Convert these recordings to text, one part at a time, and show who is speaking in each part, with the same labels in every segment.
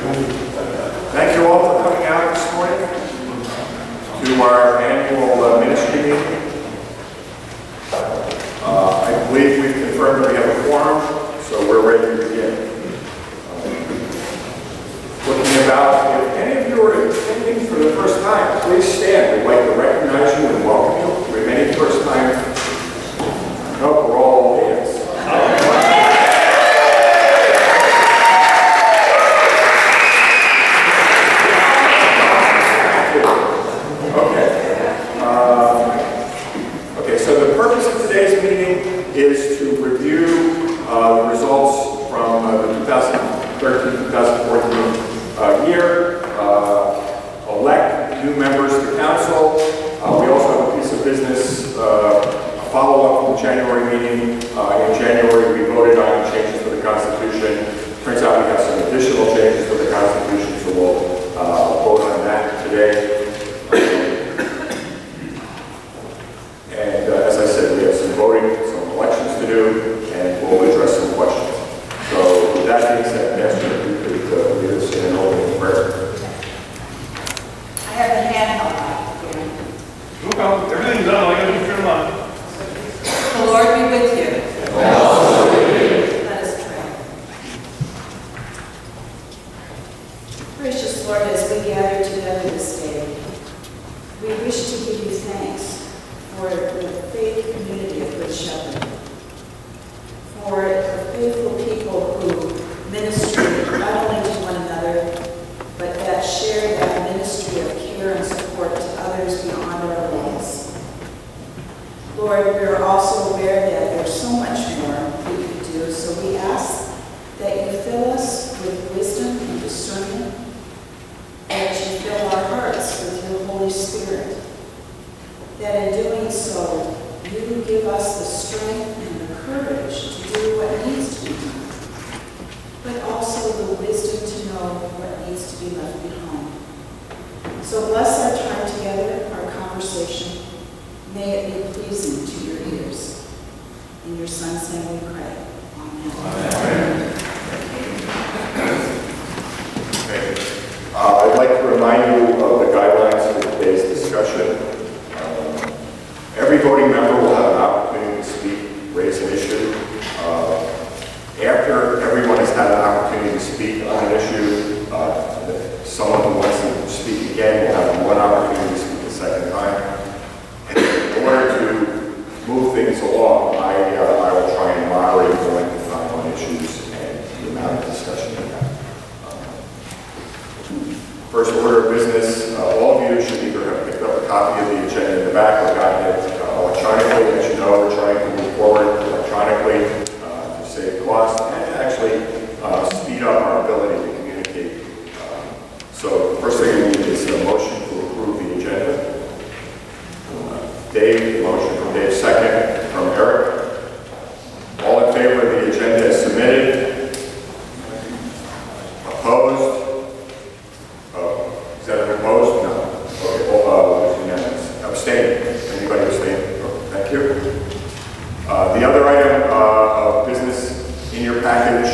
Speaker 1: Thank you all for coming out this morning to our annual ministry meeting. I believe we've confirmed that we have a quorum, so we're ready to begin. Looking about, if any of you are attending for the first time, please stand. We'd like to recognize you and welcome you. Do we have any first time? No, we're all hands. So the purpose of today's meeting is to review the results from the 2013-2014 year, elect new members to council. We also have a piece of business, a follow-up from the January meeting. In January, we voted on changes to the Constitution. Turns out we have some additional changes to the Constitution, so we'll vote on that today. As I said, we have some voting, some elections to do, and we'll address some questions. So with that being said, Pastor, if you could lead us in an opening prayer.
Speaker 2: I have the hand held out here.
Speaker 3: No problem. Everything's on. I got to turn on.
Speaker 2: The Lord be with you. And also with you. Let us pray. Gracious Lord, as we gather together this day, we wish to give you thanks for the faith community of Good Shepherd, for the faithful people who minister not only to one another, but that share that ministry of care and support to others beyond our lives. Lord, we're also aware that there's so much more we could do, so we ask that you fill us with wisdom and discernment, and that you fill our hearts with your Holy Spirit, that in doing so, you give us the strength and the courage to do what needs to be done, but also the wisdom to know what needs to be left behind. So bless our time together, our conversation. May it be pleasing to your ears. In your Son's name we pray. Amen.
Speaker 1: I'd like to remind you of the guidelines for today's discussion. Every voting member will have an opportunity to speak, raise an issue. After everyone has had an opportunity to speak on an issue, someone who wants to speak again will have one opportunity to speak a second time. And in order to move things along, I will try and moderate the length of time on issues and the amount of discussion we have. First order of business, all of you should either have picked up a copy of the agenda in the back or gotten it electronically. As you know, we're trying to move forward electronically to save cost and actually speed up our ability to communicate. So the first thing we need is a motion to approve the agenda. Dave, motion from Dave, second from Eric. All in favor of the agenda as submitted? Opposed? Is that an opposed? No. Okay, unanimous. Abstain. Anybody abstain? Thank you. The other item of business in your package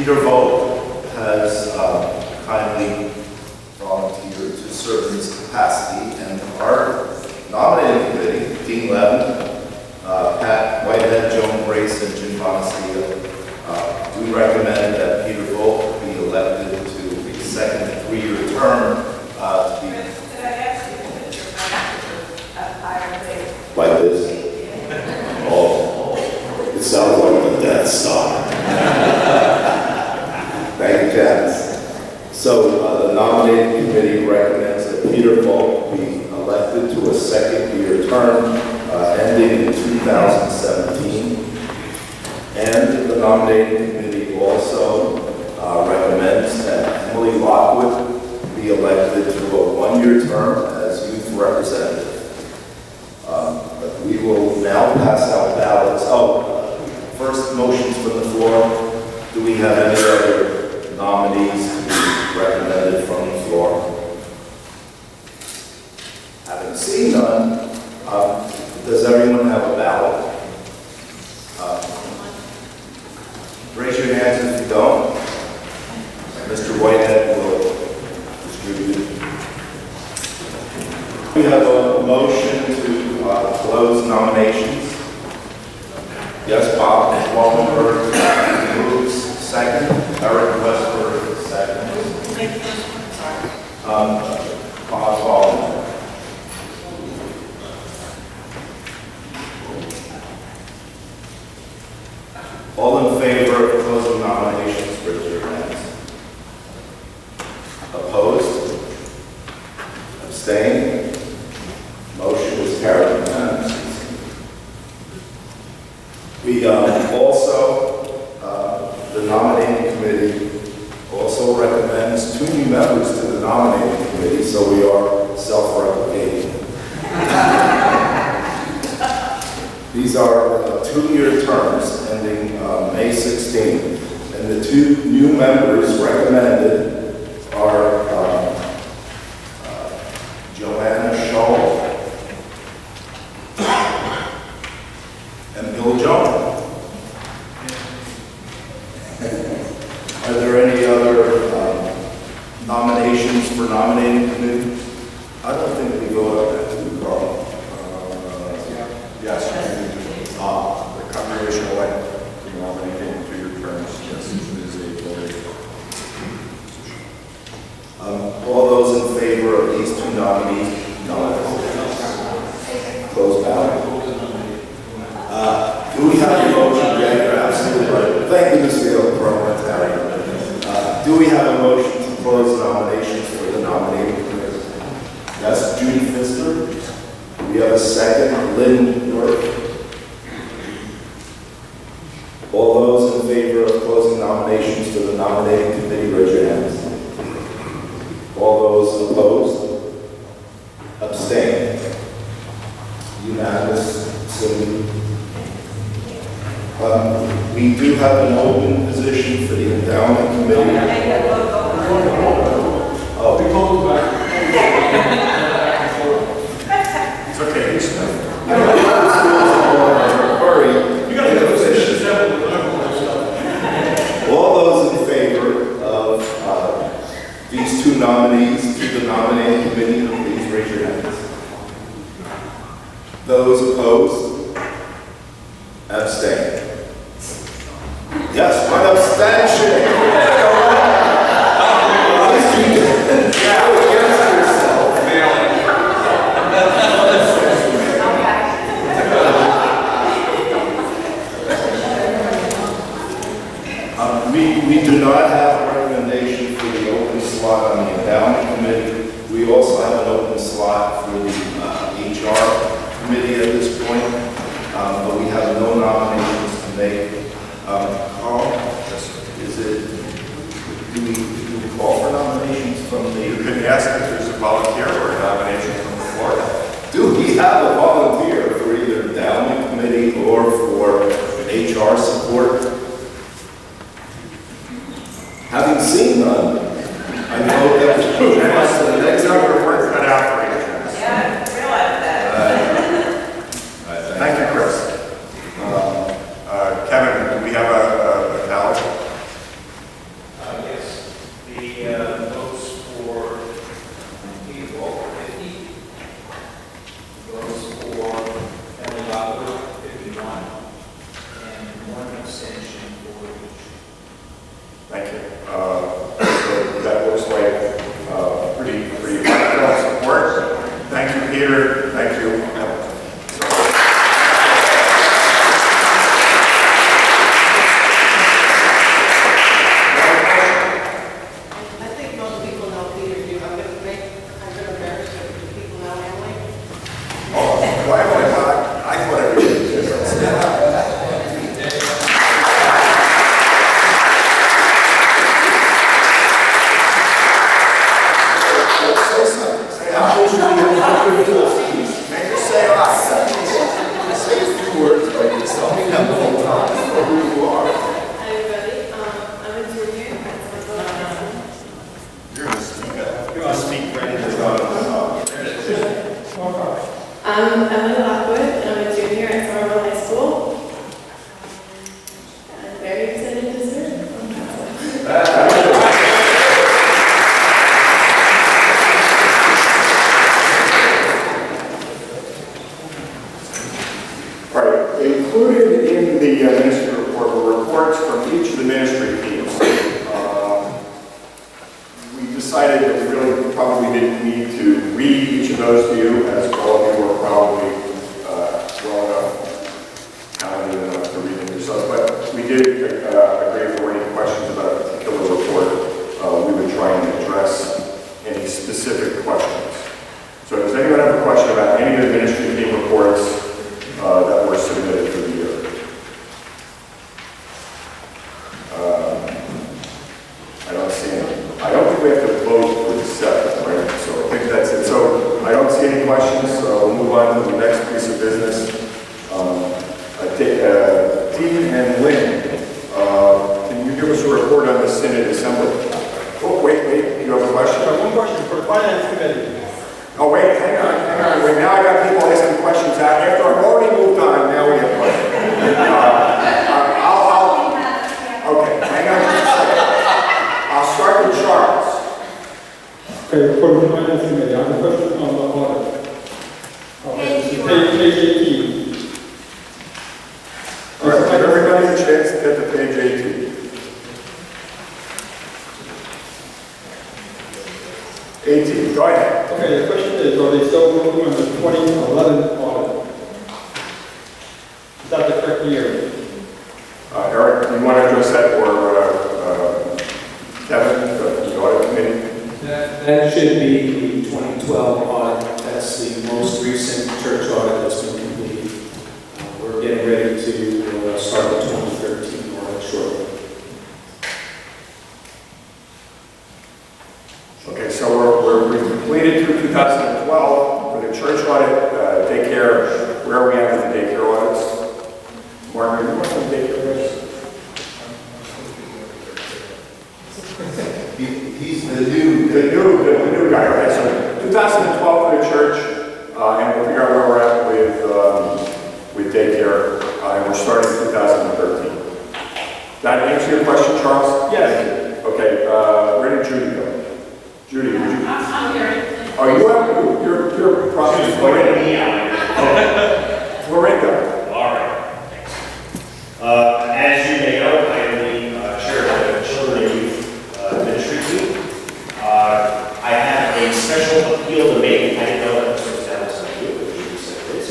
Speaker 4: Peter Volk has kindly volunteered to serve in this capacity, and our nominating committee, Dean Levin, Pat Whitehead, Joan Brace, and Jim Bonaccia, do recommend that Peter Volk be elected to a second 3-year term to be
Speaker 2: Could I ask you to put your mic up higher, please?
Speaker 4: like this. Oh, it sounds like the Death Star. Thank you, Janice. So the nominating committee recommends that Peter Volk be elected to a second-year term ending in 2017. And the nominating committee also recommends that Emily Lockwood be elected to a 1-year term as youth representative. We will now pass out ballots. First motions from the floor. Do we have any other nominees to be recommended from the floor? Having seen none, does everyone have a ballot? Raise your hands if you don't. Mr. Whitehead will distribute it. We have a motion to close nominations. Yes, Bob Wallenberg moves second. Eric Westberg second. Bob Wallenberg. All in favor of closing nominations, raise your hands. Opposed? Abstained? Motion is carried unanimously. We also, the nominating committee also recommends 2 new members to the nominating committee, so we are self-replicating. These are 2-year terms ending May 16th, and the 2 new members recommended are Joanna Shaw and Bill Jones. Are there any other nominations for nominating committee? I don't think we go up that too, Carl.
Speaker 1: Yes, the congregation will elect, you nominate him to your terms. Yes, it is a voting.
Speaker 4: All those in favor of these 2 nominees? No. Close ballot. Do we have a motion? Yeah, you're absolutely right. Thank you, Ms. Field, parliamentarian. Do we have a motion to close nominations for the nominating committee? Yes, Judy Pfister. We have a second, Lynn York. All those in favor of closing nominations for the nominating committee, raise your hands. All those opposed? Abstain? Unanimous. We do have an open position for the endowment committee. Oh,
Speaker 3: We close back.
Speaker 1: It's okay, it's not.
Speaker 4: Hurry.
Speaker 3: You gotta go to the example.
Speaker 4: All those in favor of these 2 nominees to the nominating committee, please raise your hands. Those opposed? Abstain. Yes, one abstention. We do not have a recommendation for the open slot on the endowment committee. We also have an open slot for the HR committee at this point, but we have no nominations to make. Carl, is it
Speaker 1: All right, included in the ministry report were reports from each of the ministry teams. We decided that we really probably didn't need to read each of those to you, as all of you are probably well enough, talented enough to read them yourselves. But we did agree if there were any questions about a particular report, we would try and address any specific questions. So does anyone have a question about any of the ministry team reports that were submitted for the year? I don't see any. I don't think we have to vote for the seventh, right? So I think that's it. So I don't see any questions, so we'll move on to the next piece of business. Dean and Lynn, can you give us a report on the Synod Assembly? Oh, wait, you have a question?
Speaker 3: One question for the finance committee.
Speaker 1: Oh, wait, hang on. Wait, now I got people asking questions after I've already moved on. Now we have questions. Okay, hang on just a second. I'll start with Charles.
Speaker 3: Okay, for the finance committee, I have a question on the audit. Okay, page 18.
Speaker 1: All right, give everybody a chance to get to page 18. 18, go ahead.
Speaker 3: Okay, the question is, are they still working on the 2011 audit? Is that the correct year?
Speaker 1: Eric, do you want to address that for Kevin, the audit committee?
Speaker 5: That should be the 2012 audit. That's the most recent church audit that's been completed. We're getting ready to start the 2013 audit shortly.
Speaker 1: Okay, so we've completed through 2012 for the church audit, daycare. Where are we at with the daycare audits? Mark, are you on the daycare audits?
Speaker 4: He's the new
Speaker 1: guy. Okay, so 2012 for the church, and we'll figure out where we're at with daycare, and we're starting 2013. That answer your question, Charles?
Speaker 3: Yes.
Speaker 1: Okay, where did Judy go? Judy, would you?
Speaker 6: I'm here.
Speaker 1: Oh, you're probably Florinda. Florinda.
Speaker 7: All right, thanks. As you may know, I am the chair of the Children and Youth Ministry team. I have a special appeal to make. I didn't know that this was down to you, but you said it is.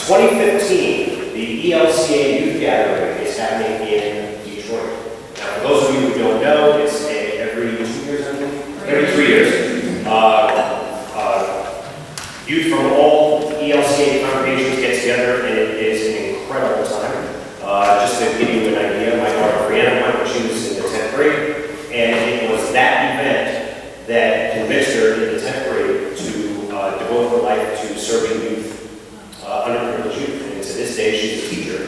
Speaker 7: 2015, the ELCA Youth Gathering is happening in Detroit. Now, for those of you who don't know, it's every 2 years, I think? Every 3 years. Youth from all ELCA congregations get together, and it is an incredible time. Just to give you an idea, my daughter Brianna went when she was in the 10th grade, and it was that event that convinced her in the 10th grade to devote her life to serving youth, underprivileged youth. And to this day, she's a teacher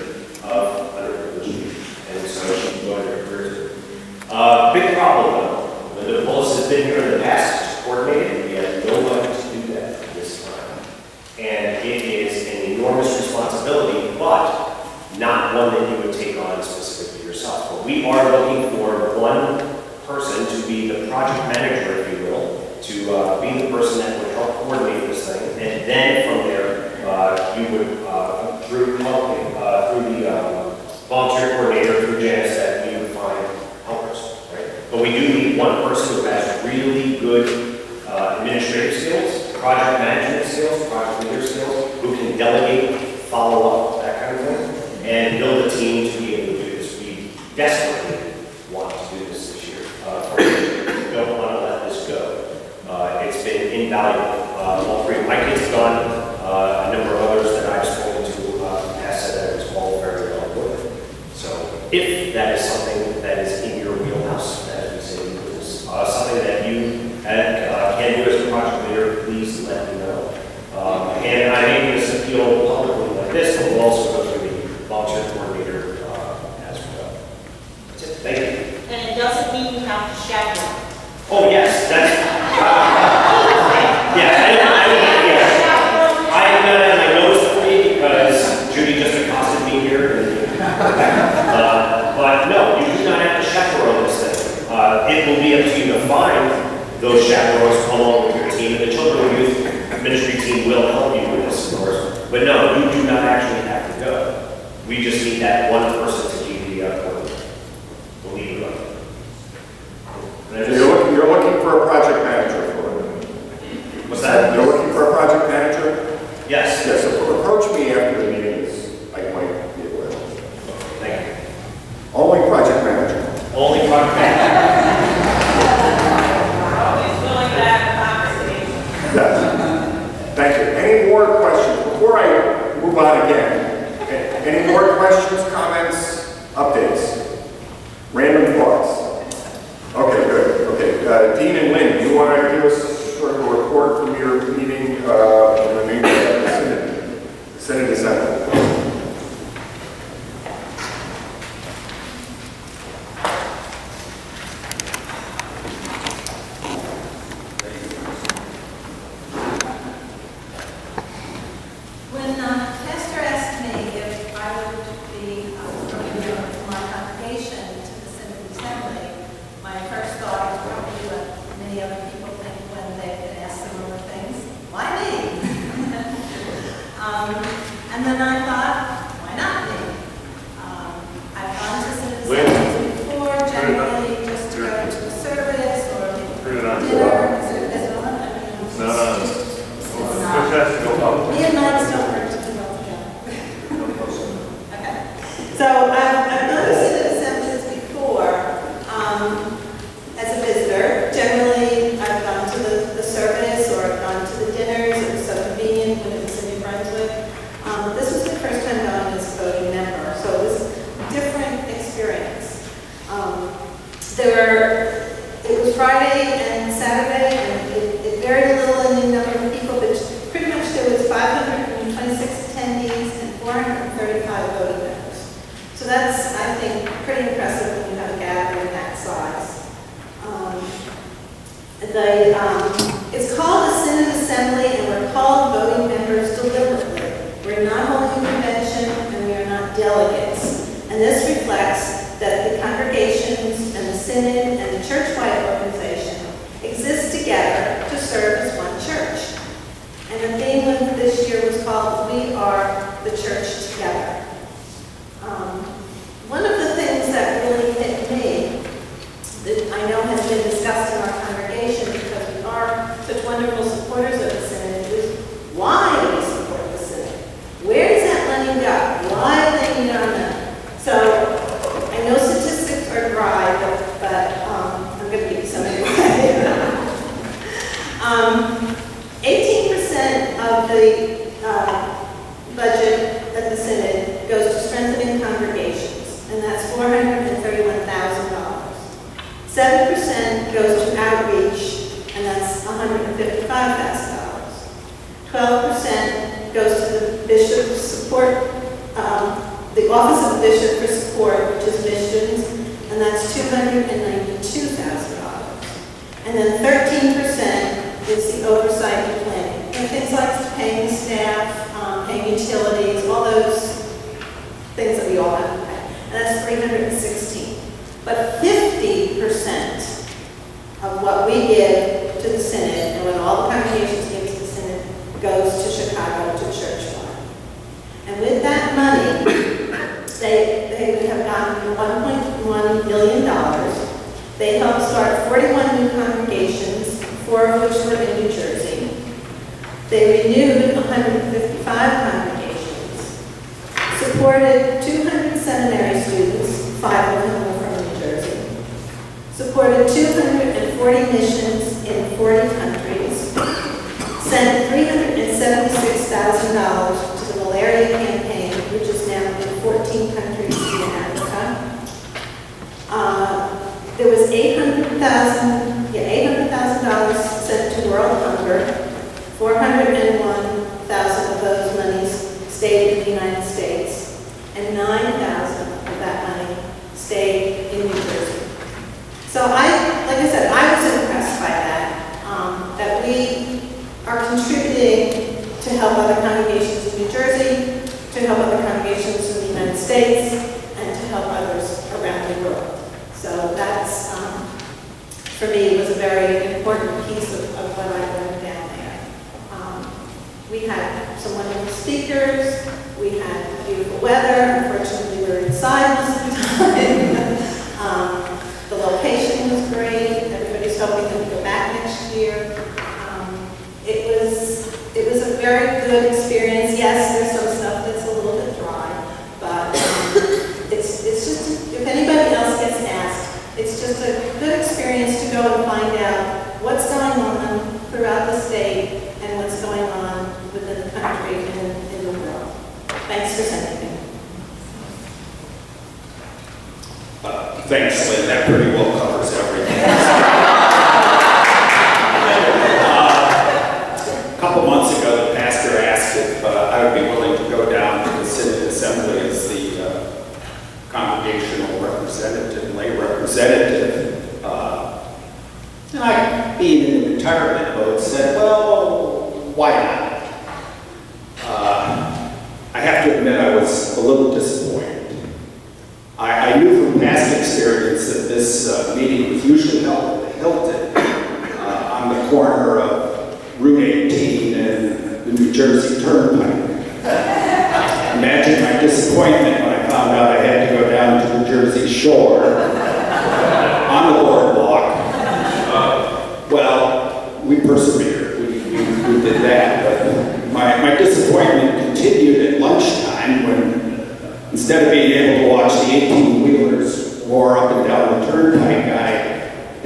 Speaker 7: of underprivileged youth, and so she's going her career too. Big problem though. The Bullis has been here in the past, coordinated, we have no one to do that this time. And it is an enormous responsibility, but not one that you would take on specifically yourself. But we are looking for one person to be the project manager, if you will, to be the person that would help coordinate this thing. And then from there, you would, through the volunteer coordinator, through Janice, that you would find helpers, right? But we do need one person who has really good administrative skills, project management skills, project leader skills, who can delegate, follow up, that kind of thing, and build a team to be able to do this. We desperately want to do this year. We don't want to let this go. It's been invaluable. All three of my kids have gone, a number of others that I've spoken to have said that it was all very well worth. So if that is something that is in your wheelhouse, as we say in business, something that you can do as a project leader, please let me know. And I make this appeal publicly like this, but we'll also go through the volunteer coordinator as well. That's it. Thank you.
Speaker 6: And it doesn't mean you have to chaperone.
Speaker 7: Oh, yes, that's, I noticed for me because Judy just accosted me here. But no, you do not have to chaperone this thing. It will be up to you to find those chaperones along with your team. The Children and Youth Ministry team will help you with this, of course. But no, you do not actually have We just need that one person to keep the lead on. And I
Speaker 1: So
Speaker 7: just-
Speaker 1: you're looking for a project manager for it?
Speaker 7: What's that?
Speaker 1: You're looking for a project manager?
Speaker 7: Yes.
Speaker 1: Yes, approach me after the meeting is, I might be able to.
Speaker 7: Thank you.
Speaker 1: Only project manager.
Speaker 7: Only project manager.
Speaker 6: Always willing to have a conversation.
Speaker 1: Yes. Thank you. Any more questions? Before I move on again, any more questions, comments, updates? Random thoughts? Okay, good. Okay, Dean and Lynn, do you want to give us sort of a report from your meeting in the meeting of the Synod Assembly?
Speaker 2: When Pastor asked me if I would be coming from my congregation to the Synod Assembly, my first thought was probably what many other people think when they've been asked similar things, why me? And then I thought, why not me? I've gone to Synod Assemblies before, generally just to go to a service or dinner. Is it on? I mean, it's not. Me and Mike's don't work well together. Okay. So I've gone to Synod Assemblies before as a visitor. Generally, I've gone to the service or I've gone to the dinners. It was so convenient when it was in New Brunswick. This was the first time going as a voting member, so it was a different experience. It was Friday and Saturday, and it varied a little in the number of people, but pretty much there was 526 attendees and 435 voting members. So that's, I think, pretty impressive when you have a gathering that size. It's called a Synod Assembly, and we're called voting members deliberately. We're not holding a convention, and we are not delegates. And this reflects that the congregations and the Synod and the church-wide organization exist together to serve as one church. And the theme of this year was called We Are the Church Together. One of the things that really hit me, that I know has been discussed in our congregation because we are such wonderful supporters of the Synod, is why we support the Synod. Where does that money go? Why do they need our money? So I know statistics are dry, but I'm going to give you some anyway. 18% of the budget of the Synod goes to strengthening congregations, and that's $431,000. 7% goes to outreach, and that's $155,000. 12% goes to the bishop's support, the Office of the Bishop for Support, which is missions, and that's $292,000. And then 13% is the oversight and planning. And things like paying staff, paying utilities, all those things that we all have to pay. And that's $316. But 50% of what we give to the Synod, and what all the congregations give to the Synod, goes to Chicago, to Churchwide. And with that money, they would have gotten $1.1 million. They helped start 41 new congregations, 4 of which were in New Jersey. They renewed 155 congregations, supported 200 seminary students, 5 of whom were from New Jersey, supported 240 missions in 40 countries, sent $376,000 to the malaria campaign, which is now in 14 countries in Africa. There was $800,000 sent to world hunger. 401,000 of those monies stayed in the United States, and 9,000 of that money stayed in New Jersey. So like I said, I was impressed by that we are contributing to help other congregations in New Jersey, to help other congregations in the United States, and to help others around the world. So that's, for me, was a very important piece of what I learned down there. We had some wonderful speakers. We had beautiful weather. Unfortunately, we're inside most of the time. The location was great. Everybody's hoping that we go back next year. It was a very good experience. Yes, there's some stuff that's a little bit dry, but it's just, if anybody else gets asked, it's just a good experience to go and find out what's going on throughout the state and what's going on within the country and in the world. Thanks for sending me.
Speaker 8: Thanks, Lynn, that pretty well covers everything. A couple months ago, the pastor asked if I would be willing to go down to the Synod Assembly as the congregational representative, lay representative. And I, being in the retirement mode, said, well, why not? I have to admit I was a little disappointed. I knew from past experience that this meeting was usually held at the Hilton on the corner of Route 18 and the New Jersey Turnpike. Imagine my disappointment when I found out I had to go down to the Jersey Shore on the boardwalk. Well, we persevered. We did that. But my disappointment continued at lunchtime when, instead of being able to watch the 18-wheelers roar up and down the turnpike, I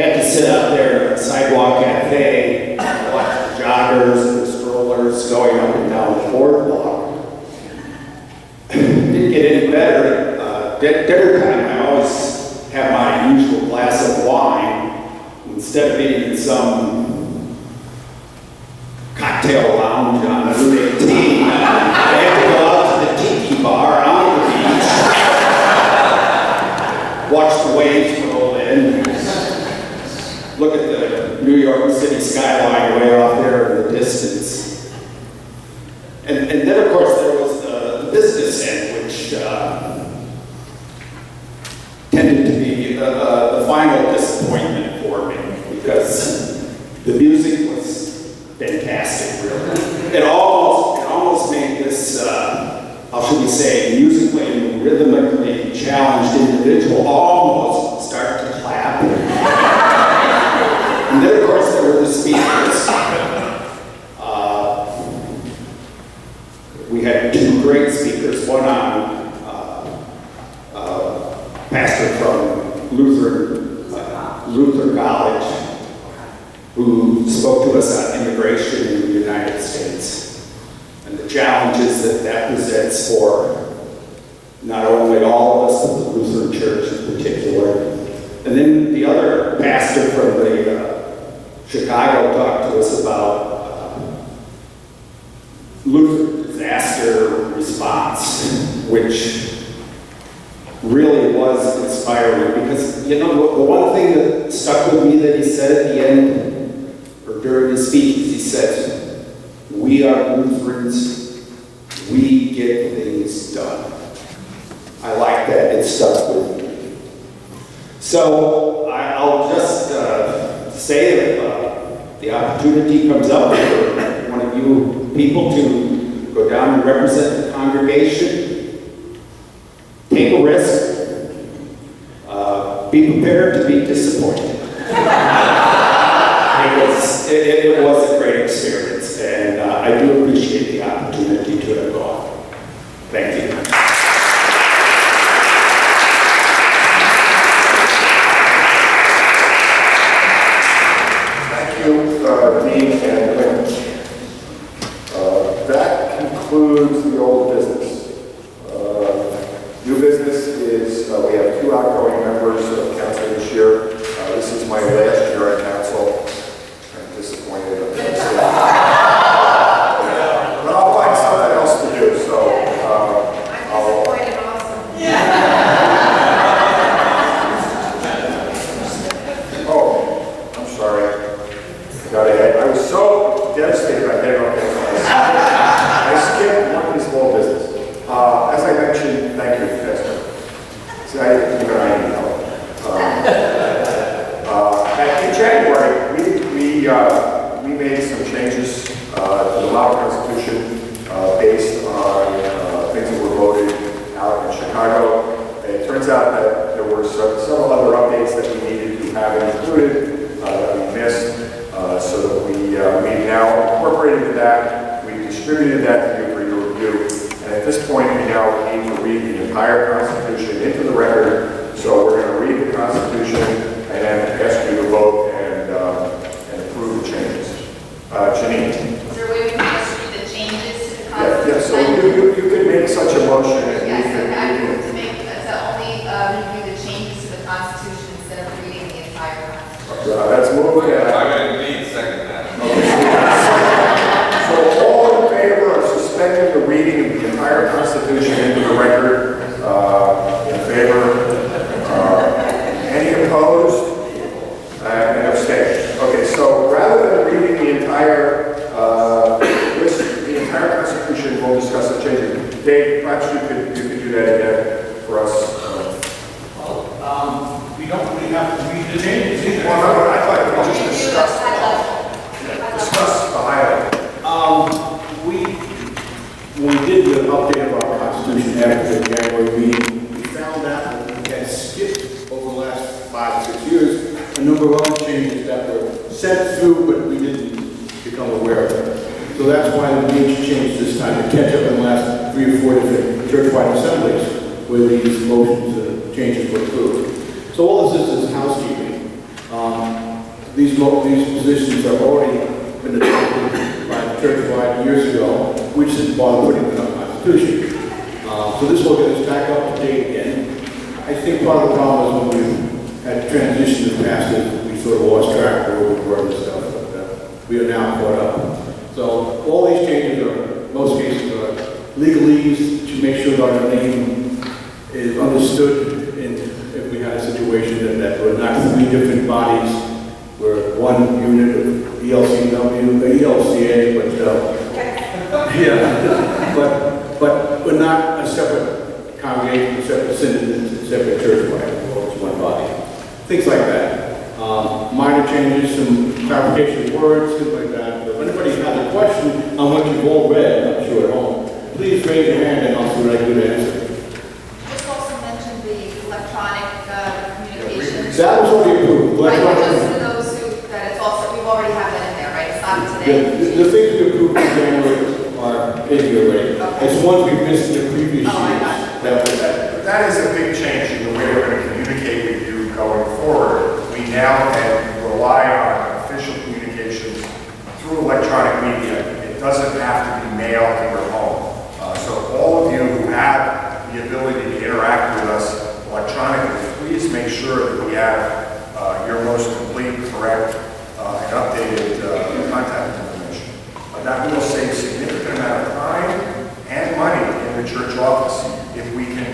Speaker 8: had to sit out there at the sidewalk cafe and watch the joggers and the strollers going up and down the boardwalk. Didn't get any better. Dinner time, I always have my usual glass of wine. Instead of being in some cocktail lounge on Route 18, I had to go out to the tiki bar on the beach, watch the waves roll in, look at the New York City skyline way off there in the distance. And then, of course, there was the business end, which tended to be the final disappointment for me, because the music was fantastic, really. It almost made this, how should we say, musically and rhythmically challenged individual almost start to clap. And then, of course, there were the speakers. We had two great speakers, one on pastor from Luther College, who spoke to us on immigration in the United States and the challenges that presents for not only all of us, but the Lutheran Church in particular. And then the other pastor from the Chicago talked to us about Lutheran disaster response, which really was inspiring, because, you know, the one thing that stuck with me that he said at the end, or during his speech, is he said, "We are Lutherans, we get things done." I like that, it stuck with me. So I'll just say if the opportunity comes up for one of you people to go down and represent the congregation, take a risk. Be prepared to be disappointed. It was a great experience, and I do appreciate the opportunity to have gone. Thank you.
Speaker 1: Thank you, Dean and Lynn. That concludes the old business. New business is, we have two outgoing members of council this year. This is my last year at council. I'm disappointed. But I'll find something else to do, so I'll...
Speaker 6: Disappointed also.
Speaker 1: Oh, I'm sorry. I was so devastated I didn't know this. I skipped one piece of old business. As I mentioned, thank you, Pastor. See, I didn't even know. In January, we made some changes to the Model Constitution based on things that were voted Chicago. It turns out that there were several other updates that we needed to have included that we missed. So that we've now incorporated that. We've distributed that to you for your review. And at this point, we now aim to read the entire Constitution into the record. So we're going to read the Constitution and then ask you to vote and approve the changes. Janine?
Speaker 6: Is there a way we can just read the changes to the
Speaker 1: Yeah, so
Speaker 6: Constitution?
Speaker 1: you could make such a motion. And
Speaker 6: Yes,
Speaker 1: we
Speaker 6: I
Speaker 1: can-
Speaker 6: move to make, to only review the changes to the Constitution instead of reading the entire Constitution.
Speaker 1: That's moved.
Speaker 9: I'm going to second that.
Speaker 1: So all in favor of suspending the reading of the entire Constitution into the record, in favor? Any opposed? And abstained. Okay, so rather than reading the entire Constitution, we'll discuss the changes. Dave, perhaps you could do that again for us.
Speaker 10: We don't really have to read the changes either.
Speaker 1: Well, no, I thought we
Speaker 6: We
Speaker 1: just
Speaker 6: do
Speaker 1: discussed the highlight.
Speaker 5: When we did the update of our Constitution after the January meeting, we found out that we had skipped over the last 5 or 6 years a number of other changes that were sent through, but we didn't become aware of them. So that's why we need to change this time to catch up in the last 3 or 4 different churchwide assemblies where these motions and changes were approved. So all this is housekeeping. These positions have already been adopted by the churchwide years ago, which is why we're putting in our Constitution. So this will get us back up to date again. I think part of the problem is when we had transitioned in the past, is we sort of lost track of where we were and stuff, but we are now caught up. So all these changes are, in most cases, are legalese to make sure that our name is understood if we had a situation that we're not 3 different bodies, we're one unit of ELCW, ELCA, but we're not a separate congregation, separate synod, separate church, we're just one body. Things like that. Minor changes, some clarification of words, things like that. If anybody has a question on what you've all read, I'm sure at home, please raise your hand and I'll see what I can do to answer.
Speaker 6: Just also mentioned the electronic communications.
Speaker 5: That was already approved.
Speaker 6: Right, but just for those who, that it's also, we've already have that in there, right? It's not today.
Speaker 5: The things we approved in January are in here already.
Speaker 6: Okay.
Speaker 5: It's ones we missed in the previous
Speaker 6: Oh, I
Speaker 5: years.
Speaker 6: got
Speaker 1: That is a big change in the way we're going to communicate with you going forward. We now can rely on official communications through electronic media. It doesn't have to be mailed to your home. So all of you who have the ability to interact with us electronically, please make sure that we have your most complete, correct, and updated contact information. That will save a significant amount of time and money in the church office if we can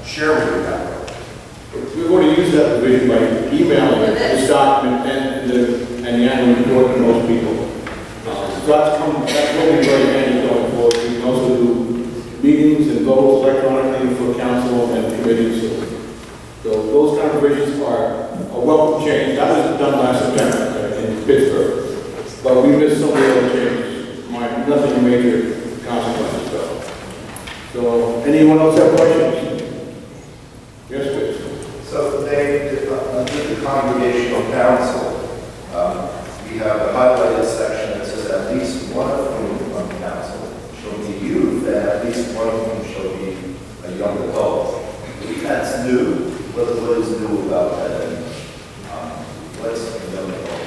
Speaker 1: share with you that way.
Speaker 5: We're going to use that provision by emailing this document and the annual report to most people. So that's going to be very handy going forward. We can also do meetings and votes electronically for council and committees. So those kind of provisions are a welcome change. That was done last September in Pittsburgh. But we missed some of the other changes. Nothing major consequences though. So anyone else have questions? Yes, please.
Speaker 4: So they, with the congregational council, we have a highlighted section that says at least one of whom on council shall be youth, and at least one of whom shall be a young adult. That's new. What is new about that? And what's a young adult?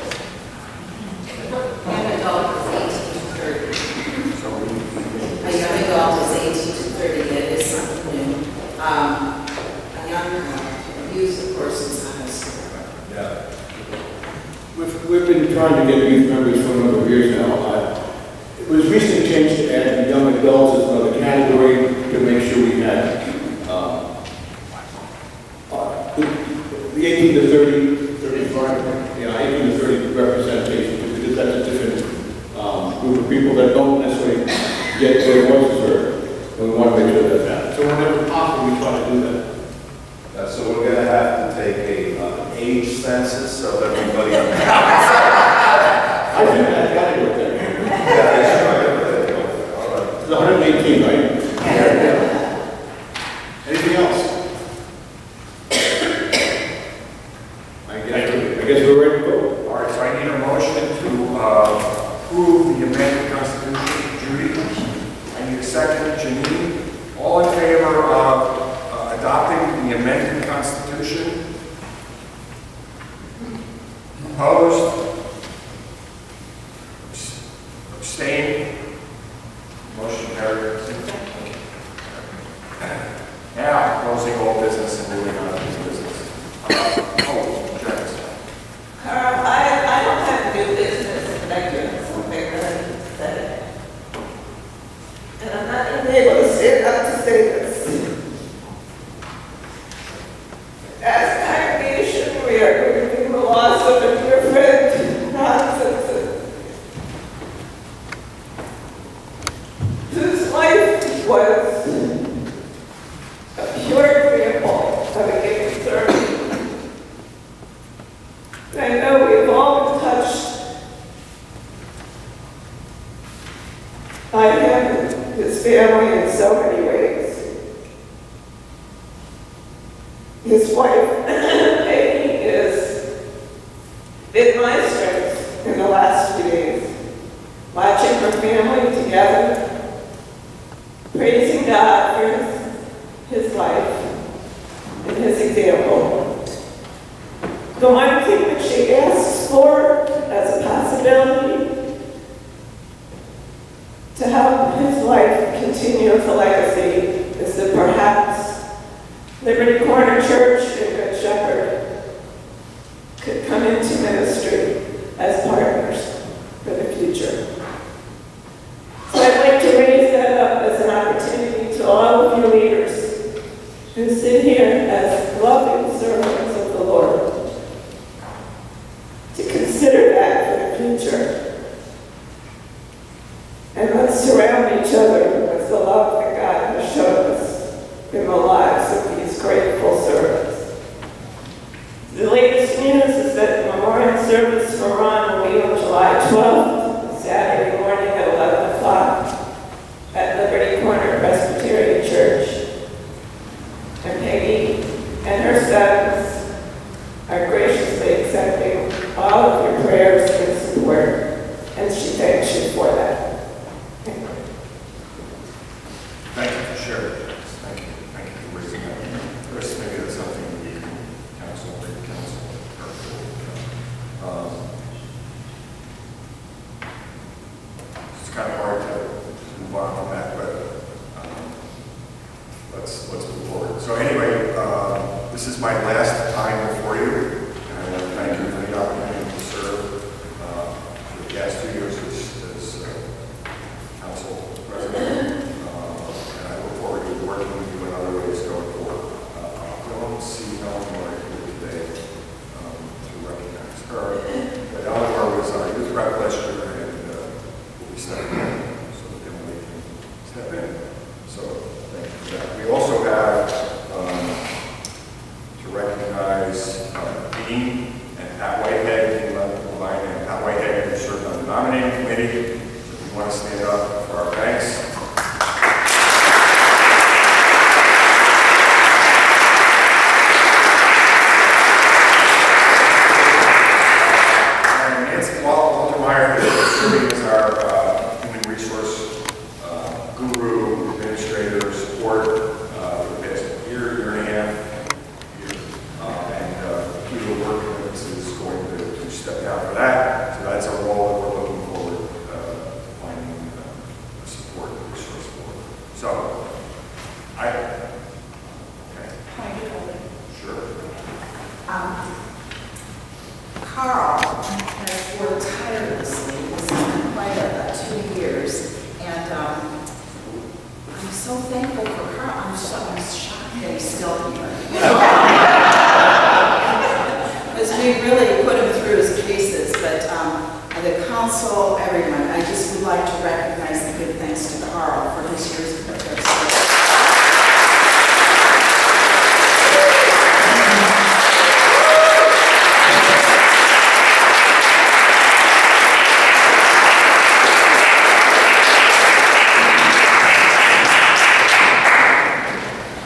Speaker 2: Young adult is 18 to 30. A young adult is 18 to 30, that is something new. A young youth, of course, is a high school.
Speaker 4: Yeah.
Speaker 5: We've been trying to get youth members for a number of years now. It was recently changed to add young adults as another category to make sure we had the 18 to 30, 35, 18 to 30 representation, because that's a different group of people that don't necessarily get their voices heard. And we want to make sure that's that. So whenever possible, we try to do that.
Speaker 4: So we're going to have to take an age census of everybody.
Speaker 5: I think that category there.
Speaker 4: Yeah, that's right. All right.
Speaker 5: It's 118, right?
Speaker 2: Yeah.
Speaker 1: closing old business and moving on to new business. Janice.
Speaker 11: Carl, I don't have new business, but I do have something that I need to say. And I'm not even able to stand up to say this. As a congregation, we are grieving the loss of a dear friend, Ron Simpson, whose life was a pure example of a giving servant. I know we've all been touched by him and his family in so many ways. His wife, Peggy, is been my strength in the last few days, watching her family together, praising God for his life and his example. The one thing that she asks for as a possibility to help his life continue as a legacy is that perhaps Liberty Corner Church and Good Shepherd could come into ministry as partners for the future. So I'd like to raise that up as an opportunity to all of you leaders who sit here as loving servants of the Lord to consider that for the future. And let's surround each other with the love that God has shown us in the lives of these grateful servants. The latest news is that the memorial service for Ron will be on July 12th, Saturday morning at 11 o'clock at Liberty Corner Presbyterian Church. And Peggy and her sons are graciously accepting all of your prayers and support, and she thanks you for that. Thank you.
Speaker 1: Thank you for sharing. Thank you. Thank you for raising that. Chris, maybe that's something that you can counsel. It's kind of hard to move on from that, but let's move forward. So anyway, this is my last time before you, and I want to thank you for the opportunity to serve for the past 2 years as council president. And I look forward to working with you in other ways going forward. I don't see Eleanor here today to recognize her. But Eleanor was our youth rep last year and will be stepping in, so Emily can step in. So thank you for that. We also have to recognize Dean and Pat Whitehead, Dean Levine and Pat Whitehead, who served on the nominating committee. So we want to stand up for our thanks. Walter Meyer, serving as our human resource guru, administrator, support for the past year and a half. And Peter Workman is going to step down for that. So that's a role that we're looking forward to finding support and resource for. So, okay. Sure.
Speaker 2: Carl has worked tirelessly. It's been quite 2 years. And I'm so thankful for Carl. I'm shocked that he's still here. Because we really put him through his paces. But the council, everyone, I just would like to recognize and give thanks to Carl for his years of service.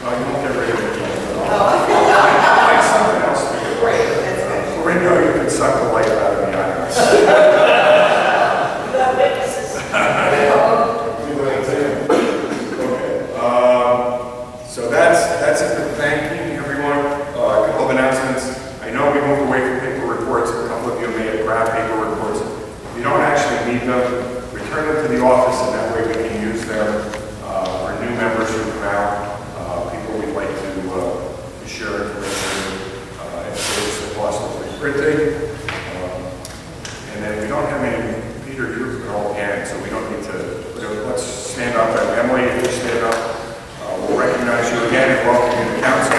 Speaker 1: You won't get rid of it. thing. And then we don't have any, Peter, you're an old hand, so we don't need to, let's stand up. Emily, if you stand up, we'll recognize you again and welcome you to council.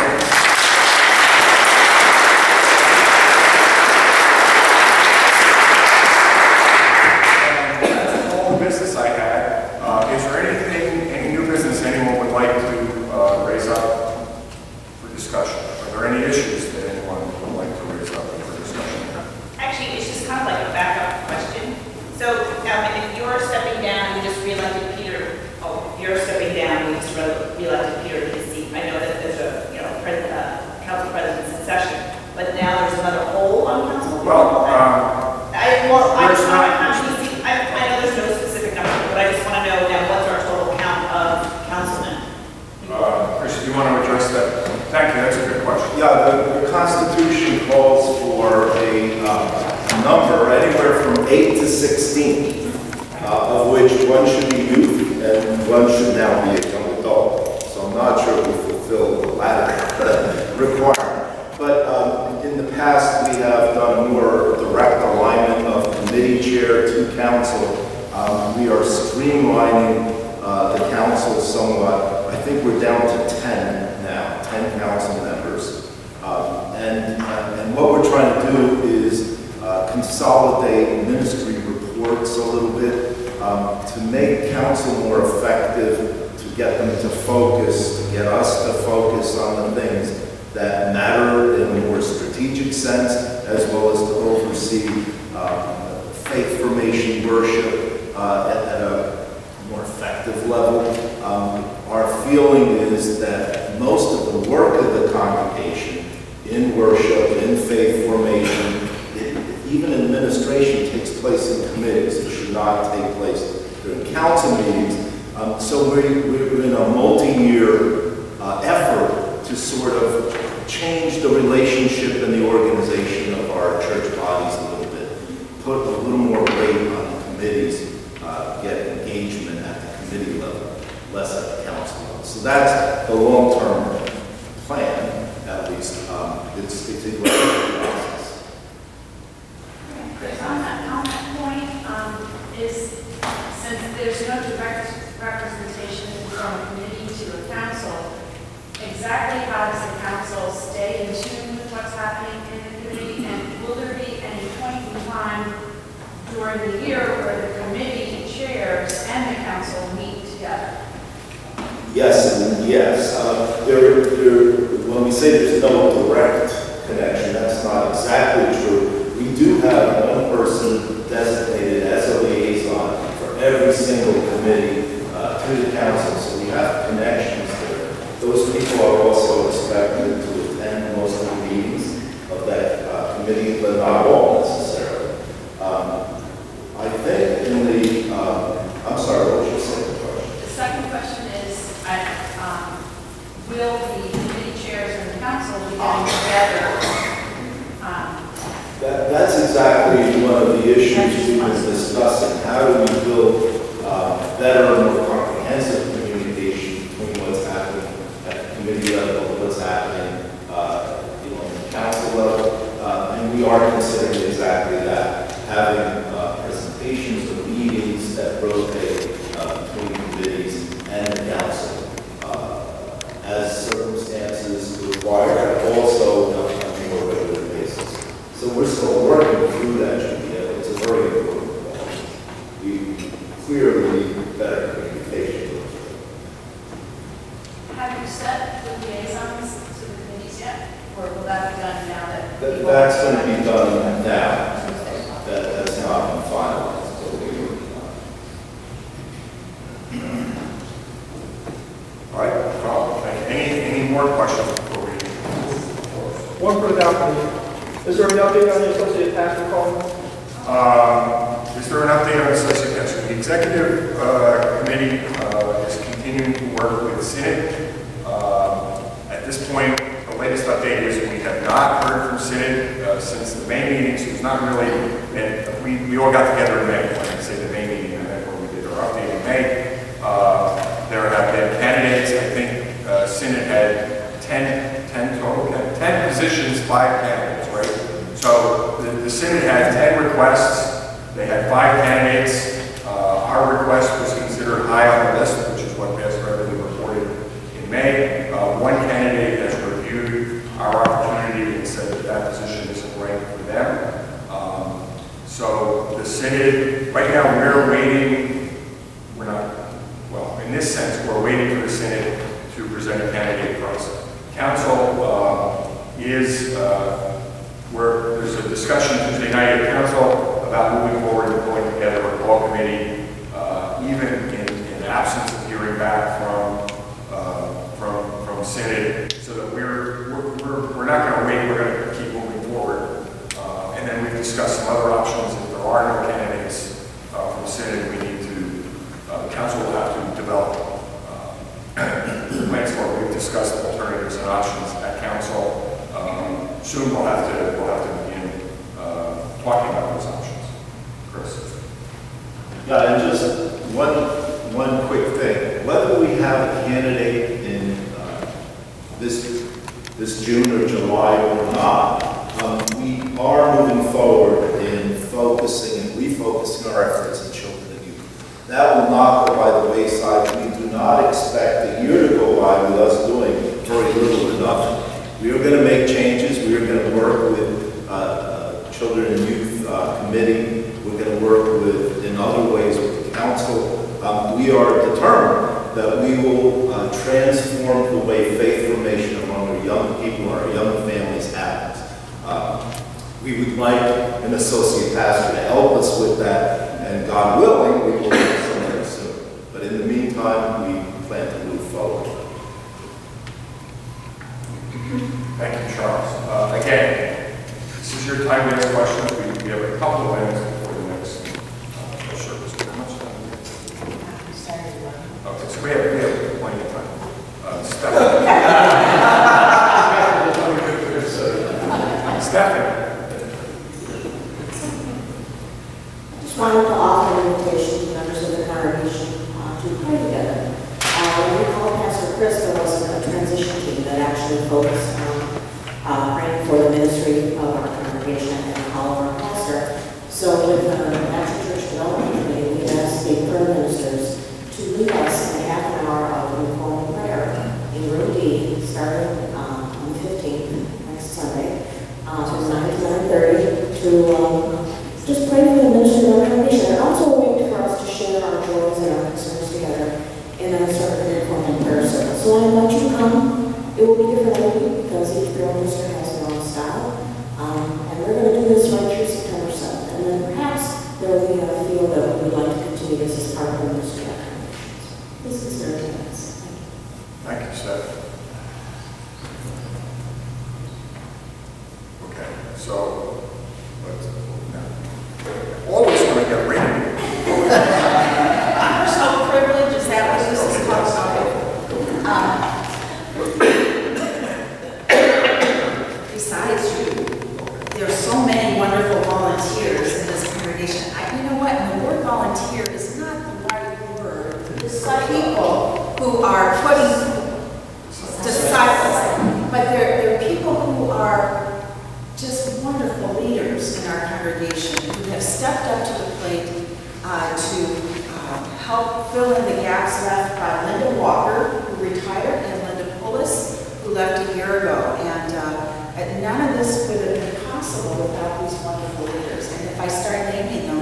Speaker 1: That's all the business I had. Is there anything, any new business anyone would like to raise up for discussion? Are there any issues that anyone would like to raise up for discussion?
Speaker 12: Actually, it's just kind of like a backup question. So, if you're stepping down, we just reelected Peter, you're stepping down, we just reelected Peter to his seat. I know that there's a, council president succession, but now there's another hole on council? I know there's no specific number, but I just want to know now what's our total count of councilmen?
Speaker 1: Chris, do you want to address that? Thank you, that's a good question.
Speaker 4: Yeah, the Constitution calls for a number anywhere from 8 to 16, of which one should be youth and one should now be a young adult. So I'm not sure we fulfill the latter requirement. But in the past, we have done more direct alignment of committee chair to council. We are streamlining the council somewhat. I think we're down to 10 now, 10 council members. And what we're trying to do is consolidate ministry reports a little bit to make council more effective, to get them to focus, to get us to focus on the things that matter in a more strategic sense, as well as to oversee faith formation worship at a more effective level. Our feeling is that most of the work of the congregation in worship, in faith formation, even administration takes place in committees. It should not take place during council meetings. So we're in a multi-year effort to sort of change the relationship and the organization of our church bodies a little bit, put a little more weight on the committees, get engagement at the committee level, less at the council level. So that's the long-term plan, at least. It's a great process.
Speaker 13: Chris, on that point, is since there's no direct representation from a committee to a council, exactly how does the council stay in tune with what's happening in the committee? And will there be any point in time during the year where the committee chairs and the council meet together?
Speaker 4: Yes and yes. When we say there's no direct connection, that's not exactly true. We do have one person designated as a liaison for every single committee to the council, so we have connections there. Those people are also expected to attend most of the meetings of that committee, but not all necessarily. I think in the, I'm sorry, what was your second question?
Speaker 13: The second question is, will the committee chairs and the council be getting together?
Speaker 4: That's exactly one of the issues we've been discussing. How do we build better and more comprehensive communication between what's happening at the committee level, what's happening at the council level? And we are considering exactly that, having presentations or meetings that rotate between committees and the council as circumstances require, and also on a more regular basis. So we're still working through that, Julia. It's a very important point. We clearly need better communication.
Speaker 13: Have you set the liaisons to the committees yet? Or will that be done now that?
Speaker 4: That's going to be done now. That's not been finalized, but we're working on it.
Speaker 1: All right, no problem. Thank you. Any more questions before we move forward?
Speaker 14: One for the balcony. Is there an update on the Associated Pastor call?
Speaker 1: Is there an update on associate pastor? The executive committee is continuing to work with Synod. At this point, the latest update is we have not heard from Synod since the May meeting, so it's not really, and we all got together in May, when I say the May meeting, and then when we did our update in May. There have been candidates, I think Synod had 10 total, 10 positions, 5 candidates, right? So the Synod had 10 requests. They had 5 candidates. Our request was considered high on the list, which is what Pastor Everly reported in May. One candidate has reviewed our opportunity and said that that position isn't right for them. So the Synod, right now we're waiting, in this sense, we're waiting for the Synod to present a candidate for us. Council there's a discussion Tuesday night at Council about moving forward and pulling together a call committee, even in absence of hearing back from Synod, so that we're not going to wait, we're going to keep moving forward. And then we've discussed some other options. If there are no candidates from Synod, we need to, Council will have to develop plans for it. We've discussed alternatives and options at Council. Soon we'll have to begin talking about those options. Chris.
Speaker 4: Yeah, and just one quick thing. Whether we have a candidate in this June or July or not, we are moving forward in focusing and refocusing our efforts on children and youth. That will not go by the wayside. We do not expect a year to go by with us doing very little or nothing. We are going to make changes. We are going to work with Children and Youth Committee. We're going to work with, in other ways, with the Council. We are determined that we will transform the way faith formation among our young people, our young families happens. We would like an associate pastor to help us with that, and God willing, we will do something soon. But in the meantime, we plan to move forward.
Speaker 1: Thank you, Charles. Again, this is your time to ask questions. We have a couple of minutes before the next service. How much time? Okay, so we have plenty of time. Stephanie.
Speaker 2: Just wanted to offer an invitation to members of the congregation to pray together. We call Pastor Chris, there was a transition team that actually focused on praying for the ministry of our congregation and all of our pastor. So with the Natural Church Development Committee, we asked the prayer ministers to lead us in a half an hour of informal prayer in room D, starting on the 15th, next Sunday, from 9 to 9:30, to just pray for the ministry of our congregation, and also a way for us to share our joys and our concerns together in a sort of informal prayer service. So I invite you to come. It will be different every week because each prayer minister has their own style. And we're going to do this right through September 7th. And then perhaps there will be a field that we would like to continue this as part of the ministry. This is 30 minutes.
Speaker 1: Thank you, Steph. Okay, so always want to get ready.
Speaker 12: Personal privilege, is that what this is called? Besides you, there are so many wonderful volunteers in this congregation. You know what? And the word volunteer is not the right word. It's some people who are putting disciples, but they're people who are just wonderful leaders in our congregation who have stepped up to the plate to help fill in the gaps left by Linda Walker, who retired, and Linda Pullis, who left a year ago. And none of this would have been possible without these wonderful leaders. And if I start naming them,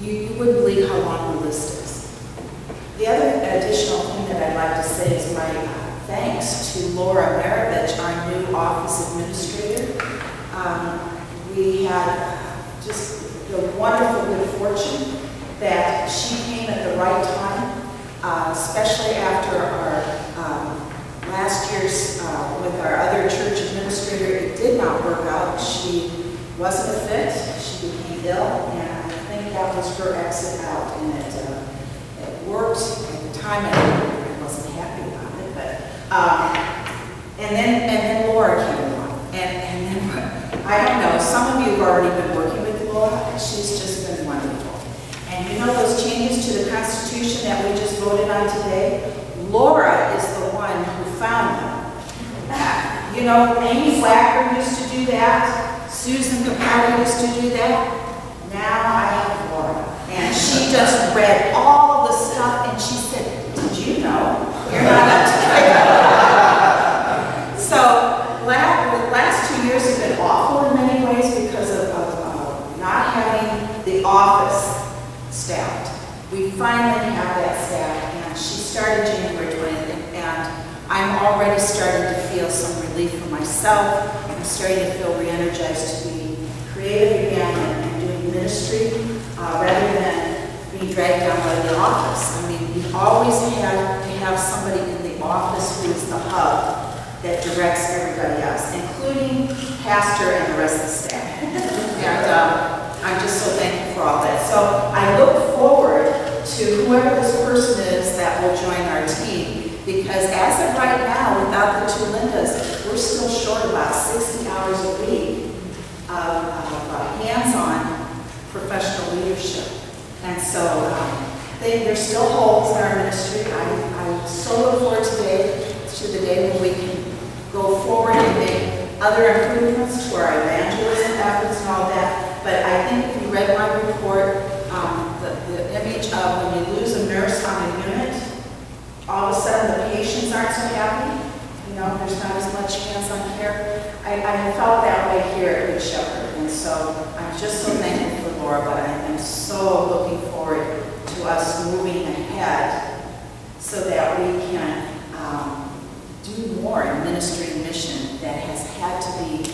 Speaker 12: you wouldn't believe how long the list is. The other additional thing that I'd like to say is my thanks to Laura Maravich, our new office administrator. We had just the wonderful good fortune that she came at the right time, especially after our last year's with our other church administrator. It did not work out. She wasn't a fit. She became ill, and I think that was her exit out. And it worked at the time. I wasn't happy about it, but and then Laura came along, and then I don't know. Some of you have already been working with Laura. She's just been wonderful. And you know those changes to the Constitution that we just voted on today? Laura is the one who found them.
Speaker 2: You know, Amy Flacker used to do that. Susan Capaldi used to do that. Now I have Laura. And she just read all the stuff and she said, did you know? You're not up to date. So the last 2 years have been awful in many ways because of not having the office staffed. We finally have that staff, and she started January 20th, and I'm already starting to feel some relief for myself. I'm starting to feel re-energized to be creative again and doing ministry rather than being dragged down by the office. I mean, we always have to have somebody in the office who is the hub that directs everybody else, including pastor and the rest of the staff. And I'm just so thankful for all that. So I look forward to whoever this person is that will join our team, because as of right now, without the two Lindas, we're still short about 60 hours a week of hands-on professional leadership. And so there's still holes in our ministry. I so look forward to the day when we can go forward and make other improvements to our evangelism efforts and all that. But I think if you read my report, the image of when you lose a nurse on a unit, all of a sudden the patients aren't so happy. You know, there's not as much hands-on care. I felt that way here at Good Shepherd. And so I'm just so thankful for Laura, but I am so looking forward to us moving ahead so that we can do more in ministry and mission that has had to be,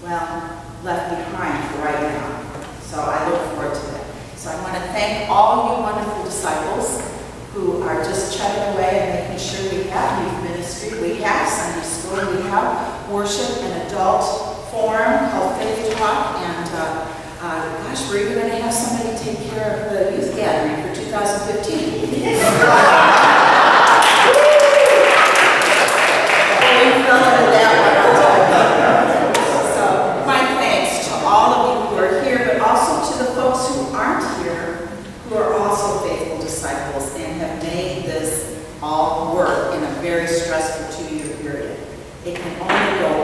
Speaker 2: well, left behind for right now. So I look forward to that. So I want to thank all you wonderful disciples who are just chugging away and making sure we have youth ministry, we have Sunday school, we have worship and adult forum called Faith Talk, and gosh, we're even going to have somebody take care of the youth gathering for 2015. So my thanks to all of you who are here, but also to the folks who aren't here, who are also faithful disciples and have made this all work in a very stressful 2-year period. It can only go